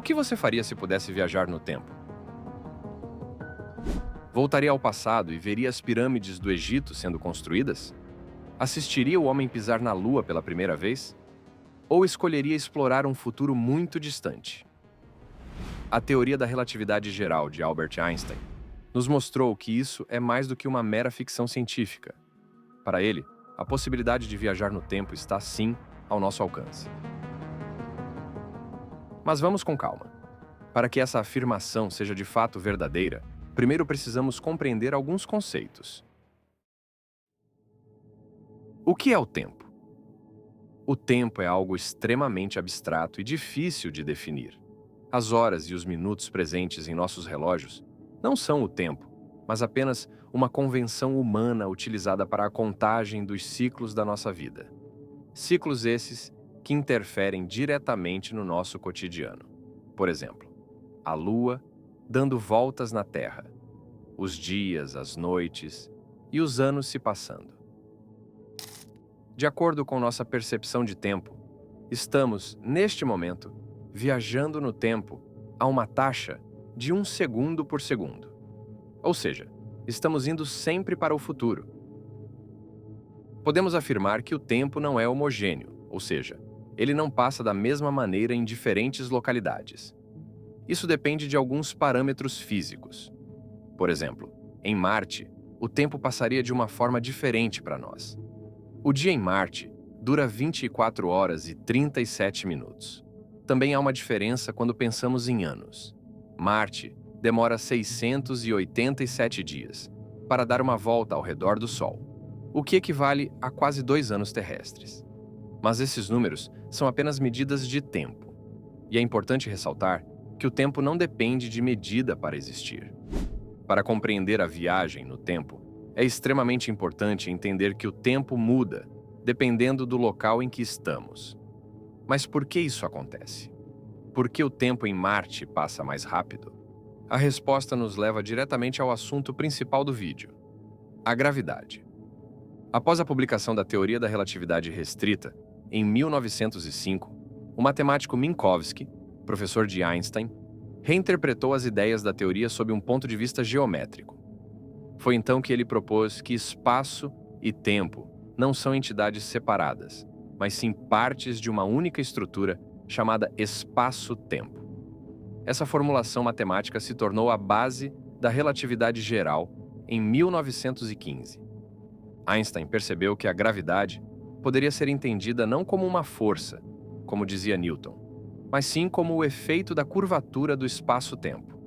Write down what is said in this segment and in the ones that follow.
O que você faria se pudesse viajar no tempo? Voltaria ao passado e veria as pirâmides do Egito sendo construídas? Assistiria o homem pisar na Lua pela primeira vez? Ou escolheria explorar um futuro muito distante? A teoria da relatividade geral de Albert Einstein nos mostrou que isso é mais do que uma mera ficção científica. Para ele, a possibilidade de viajar no tempo está sim ao nosso alcance. Mas vamos com calma. Para que essa afirmação seja de fato verdadeira, primeiro precisamos compreender alguns conceitos. O que é o tempo? O tempo é algo extremamente abstrato e difícil de definir. As horas e os minutos presentes em nossos relógios não são o tempo, mas apenas uma convenção humana utilizada para a contagem dos ciclos da nossa vida. Ciclos esses que interferem diretamente no nosso cotidiano. Por exemplo, a Lua dando voltas na Terra, os dias, as noites e os anos se passando. De acordo com nossa percepção de tempo, estamos, neste momento, viajando no tempo a uma taxa de 1 segundo por segundo. Ou seja, estamos indo sempre para o futuro. Podemos afirmar que o tempo não é homogêneo, ou seja, ele não passa da mesma maneira em diferentes localidades. Isso depende de alguns parâmetros físicos. Por exemplo, em Marte, o tempo passaria de uma forma diferente para nós. O dia em Marte dura 24 horas e 37 minutos. Também há uma diferença quando pensamos em anos. Marte demora 687 dias para dar uma volta ao redor do Sol, o que equivale a quase 2 anos terrestres. Mas esses números são apenas medidas de tempo. E é importante ressaltar que o tempo não depende de medida para existir. Para compreender a viagem no tempo, é extremamente importante entender que o tempo muda dependendo do local em que estamos. Mas por que isso acontece? Por que o tempo em Marte passa mais rápido? A resposta nos leva diretamente ao assunto principal do vídeo: a gravidade. Após a publicação da teoria da relatividade restrita, em 1905, o matemático Minkowski, professor de Einstein, reinterpretou as ideias da teoria sob um ponto de vista geométrico. Foi então que ele propôs que espaço e tempo não são entidades separadas, mas sim partes de uma única estrutura chamada espaço-tempo. Essa formulação matemática se tornou a base da relatividade geral em 1915. Einstein percebeu que a gravidade poderia ser entendida não como uma força, como dizia Newton, mas sim como o efeito da curvatura do espaço-tempo.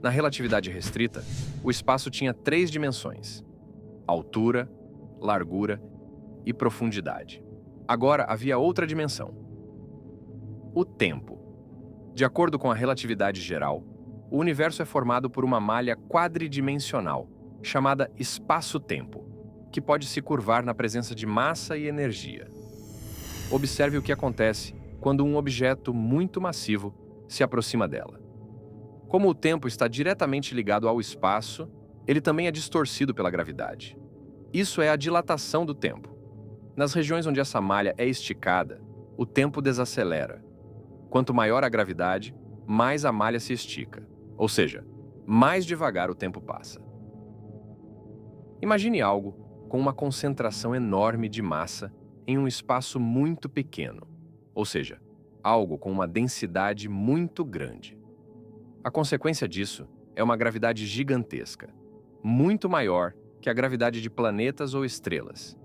Na relatividade restrita, o espaço tinha 3 dimensões: altura, largura e profundidade. Agora havia outra dimensão: o tempo. De acordo com a relatividade geral, o universo é formado por uma malha quadridimensional, chamada espaço-tempo, que pode se curvar na presença de massa e energia. Observe o que acontece quando um objeto muito massivo se aproxima dela. Como o tempo está diretamente ligado ao espaço, ele também é distorcido pela gravidade. Isso é a dilatação do tempo. Nas regiões onde essa malha é esticada, o tempo desacelera. Quanto maior a gravidade, mais a malha se estica, ou seja, mais devagar o tempo passa. Imagine algo com uma concentração enorme de massa em um espaço muito pequeno, ou seja, algo com uma densidade muito grande. A consequência disso é uma gravidade gigantesca, muito maior que a gravidade de planetas ou estrelas.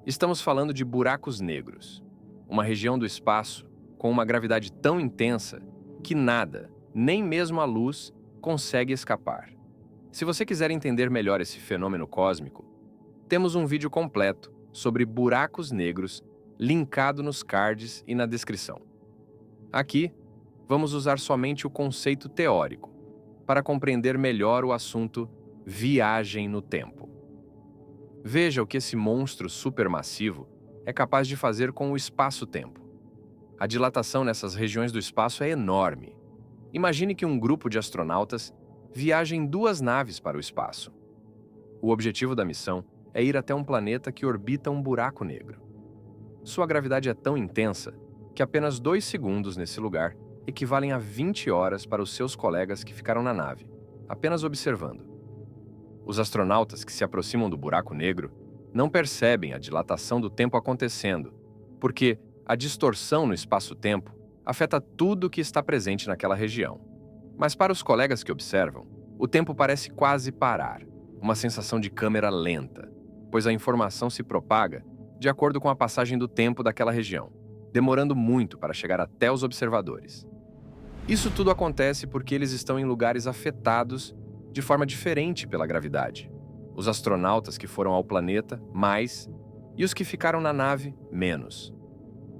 Estamos falando de buracos negros, uma região do espaço com uma gravidade tão intensa que nada, nem mesmo a luz, consegue escapar. Se você quiser entender melhor esse fenômeno cósmico, temos um vídeo completo sobre buracos negros linkado nos cards e na descrição. Aqui, vamos usar somente o conceito teórico para compreender melhor o assunto viagem no tempo. Veja o que esse monstro supermassivo é capaz de fazer com o espaço-tempo. A dilatação nessas regiões do espaço é enorme. Imagine que um grupo de astronautas viaja em 2 naves para o espaço. O objetivo da missão é ir até um planeta que orbita um buraco negro. Sua gravidade é tão intensa que apenas 2 segundos nesse lugar equivalem a 20 horas para os seus colegas que ficaram na nave, apenas observando. Os astronautas que se aproximam do buraco negro não percebem a dilatação do tempo acontecendo, porque a distorção no espaço-tempo afeta tudo que está presente naquela região. Mas para os colegas que observam, o tempo parece quase parar, uma sensação de câmera lenta, pois a informação se propaga de acordo com a passagem do tempo daquela região, demorando muito para chegar até os observadores. Isso tudo acontece porque eles estão em lugares afetados de forma diferente pela gravidade. Os astronautas que foram ao planeta, mais, e os que ficaram na nave, menos.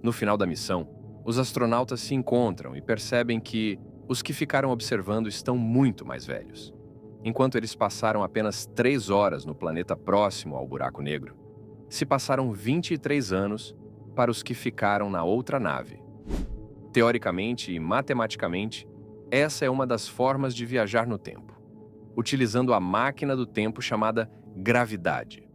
No final da missão, os astronautas se encontram e percebem que os que ficaram observando estão muito mais velhos. Enquanto eles passaram apenas 3 horas no planeta próximo ao buraco negro, se passaram 23 anos para os que ficaram na outra nave. Teoricamente e matematicamente, essa é uma das formas de viajar no tempo, utilizando a máquina do tempo chamada gravidade.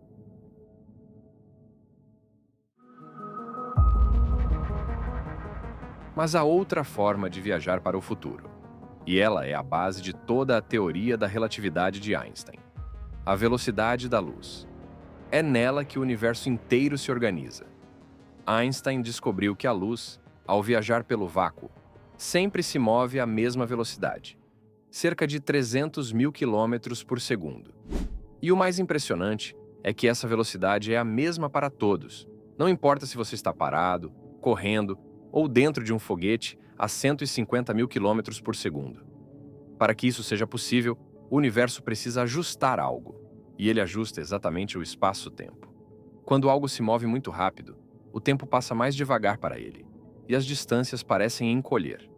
Mas há outra forma de viajar para o futuro, e ela é a base de toda a teoria da relatividade de Einstein: a velocidade da luz. É nela que o universo inteiro se organiza. Einstein descobriu que a luz, ao viajar pelo vácuo, sempre se move à mesma velocidade, cerca de 300 mil quilômetros por segundo. E o mais impressionante é que essa velocidade é a mesma para todos. Não importa se você está parado, correndo ou dentro de um foguete a 150 mil quilômetros por segundo. Para que isso seja possível, o universo precisa ajustar algo, e ele ajusta exatamente o espaço-tempo. Quando algo se move muito rápido, o tempo passa mais devagar para ele, e as distâncias parecem encolher.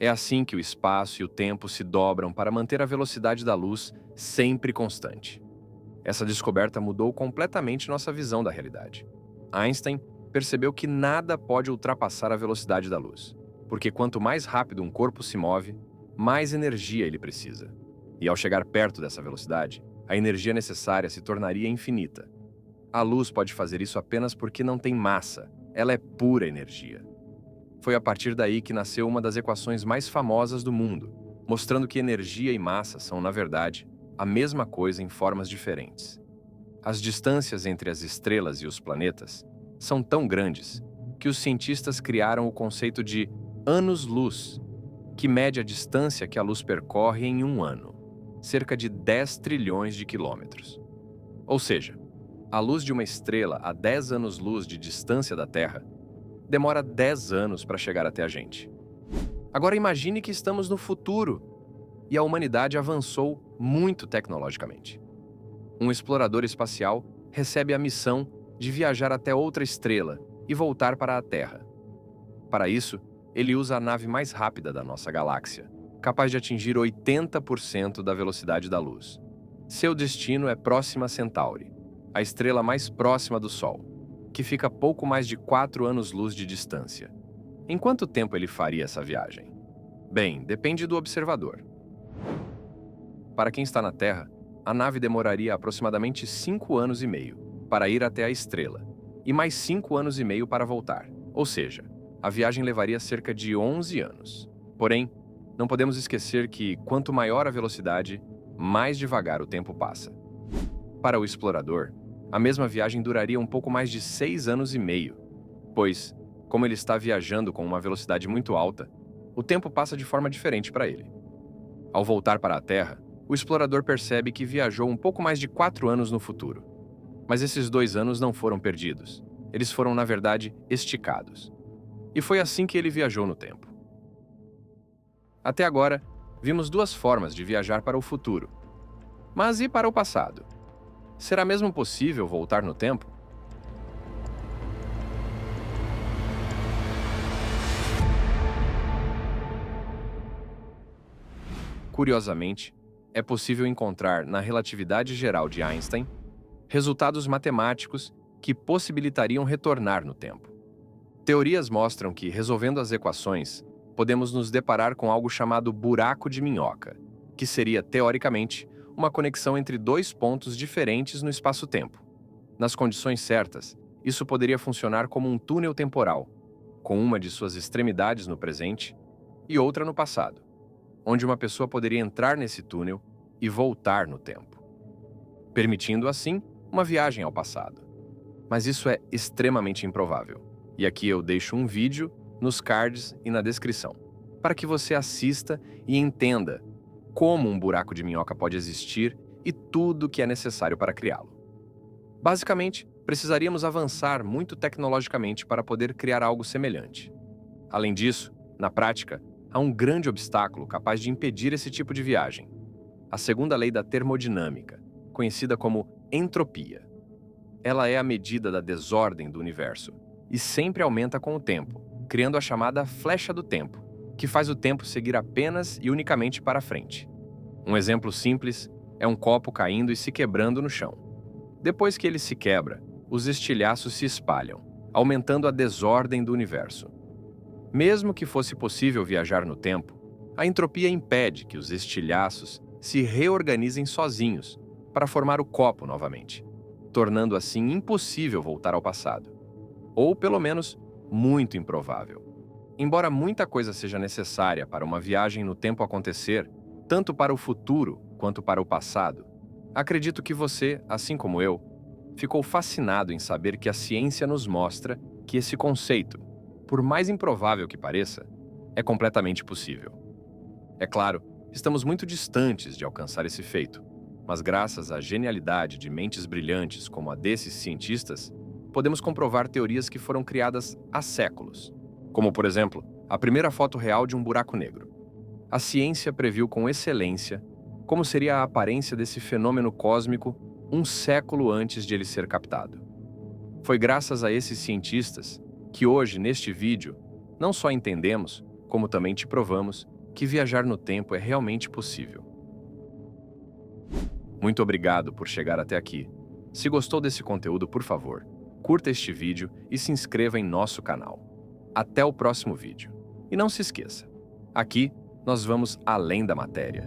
É assim que o espaço e o tempo se dobram para manter a velocidade da luz sempre constante. Essa descoberta mudou completamente nossa visão da realidade. Einstein percebeu que nada pode ultrapassar a velocidade da luz, porque quanto mais rápido um corpo se move, mais energia ele precisa. E ao chegar perto dessa velocidade, a energia necessária se tornaria infinita. A luz pode fazer isso apenas porque não tem massa, ela é pura energia. Foi a partir daí que nasceu uma das equações mais famosas do mundo, mostrando que energia e massa são, na verdade, a mesma coisa em formas diferentes. As distâncias entre as estrelas e os planetas são tão grandes que os cientistas criaram o conceito de anos-luz, que mede a distância que a luz percorre em um ano, cerca de 10 trilhões de quilômetros. Ou seja, a luz de uma estrela a 10 anos-luz de distância da Terra demora 10 anos para chegar até a gente. Agora imagine que estamos no futuro e a humanidade avançou muito tecnologicamente. Um explorador espacial recebe a missão de viajar até outra estrela e voltar para a Terra. Para isso, ele usa a nave mais rápida da nossa galáxia, capaz de atingir 80% da velocidade da luz. Seu destino é Próxima Centauri, a estrela mais próxima do Sol, que fica a pouco mais de 4 anos-luz de distância. Em quanto tempo ele faria essa viagem? Bem, depende do observador. Para quem está na Terra, a nave demoraria aproximadamente 5 anos e meio para ir até a estrela, e mais 5 anos e meio para voltar. Ou seja, a viagem levaria cerca de 11 anos. Porém, não podemos esquecer que, quanto maior a velocidade, mais devagar o tempo passa. Para o explorador, a mesma viagem duraria um pouco mais de 6 anos e meio, pois, como ele está viajando com uma velocidade muito alta, o tempo passa de forma diferente para ele. Ao voltar para a Terra, o explorador percebe que viajou um pouco mais de 4 anos no futuro. Mas esses 2 anos não foram perdidos. Eles foram, na verdade, esticados. E foi assim que ele viajou no tempo. Até agora, vimos 2 formas de viajar para o futuro. Mas e para o passado? Será mesmo possível voltar no tempo? Curiosamente, é possível encontrar na relatividade geral de Einstein resultados matemáticos que possibilitariam retornar no tempo. Teorias mostram que, resolvendo as equações, podemos nos deparar com algo chamado buraco de minhoca, que seria, teoricamente, uma conexão entre 2 pontos diferentes no espaço-tempo. Nas condições certas, isso poderia funcionar como um túnel temporal, com uma de suas extremidades no presente e outra no passado, onde uma pessoa poderia entrar nesse túnel e voltar no tempo, permitindo assim uma viagem ao passado. Mas isso é extremamente improvável. E aqui eu deixo um vídeo nos cards e na descrição, para que você assista e entenda como um buraco de minhoca pode existir e tudo o que é necessário para criá-lo. Basicamente, precisaríamos avançar muito tecnologicamente para poder criar algo semelhante. Além disso, na prática, há um grande obstáculo capaz de impedir esse tipo de viagem: a segunda lei da termodinâmica, conhecida como entropia. Ela é a medida da desordem do universo e sempre aumenta com o tempo, criando a chamada flecha do tempo, que faz o tempo seguir apenas e unicamente para frente. Um exemplo simples é um copo caindo e se quebrando no chão. Depois que ele se quebra, os estilhaços se espalham, aumentando a desordem do universo. Mesmo que fosse possível viajar no tempo, a entropia impede que os estilhaços se reorganizem sozinhos para formar o copo novamente, tornando assim impossível voltar ao passado. Ou, pelo menos, muito improvável. Embora muita coisa seja necessária para uma viagem no tempo acontecer, tanto para o futuro quanto para o passado, acredito que você, assim como eu, ficou fascinado em saber que a ciência nos mostra que esse conceito, por mais improvável que pareça, é completamente possível. É claro, estamos muito distantes de alcançar esse feito, mas graças à genialidade de mentes brilhantes como a desses cientistas, podemos comprovar teorias que foram criadas há séculos, como, por exemplo, a primeira foto real de um buraco negro. A ciência previu com excelência como seria a aparência desse fenômeno cósmico um século antes de ele ser captado. Foi graças a esses cientistas que hoje, neste vídeo, não só entendemos, como também te provamos que viajar no tempo é realmente possível. Muito obrigado por chegar até aqui. Se gostou desse conteúdo, por favor, curta este vídeo e se inscreva em nosso canal. Até o próximo vídeo. E não se esqueça, aqui nós vamos além da matéria.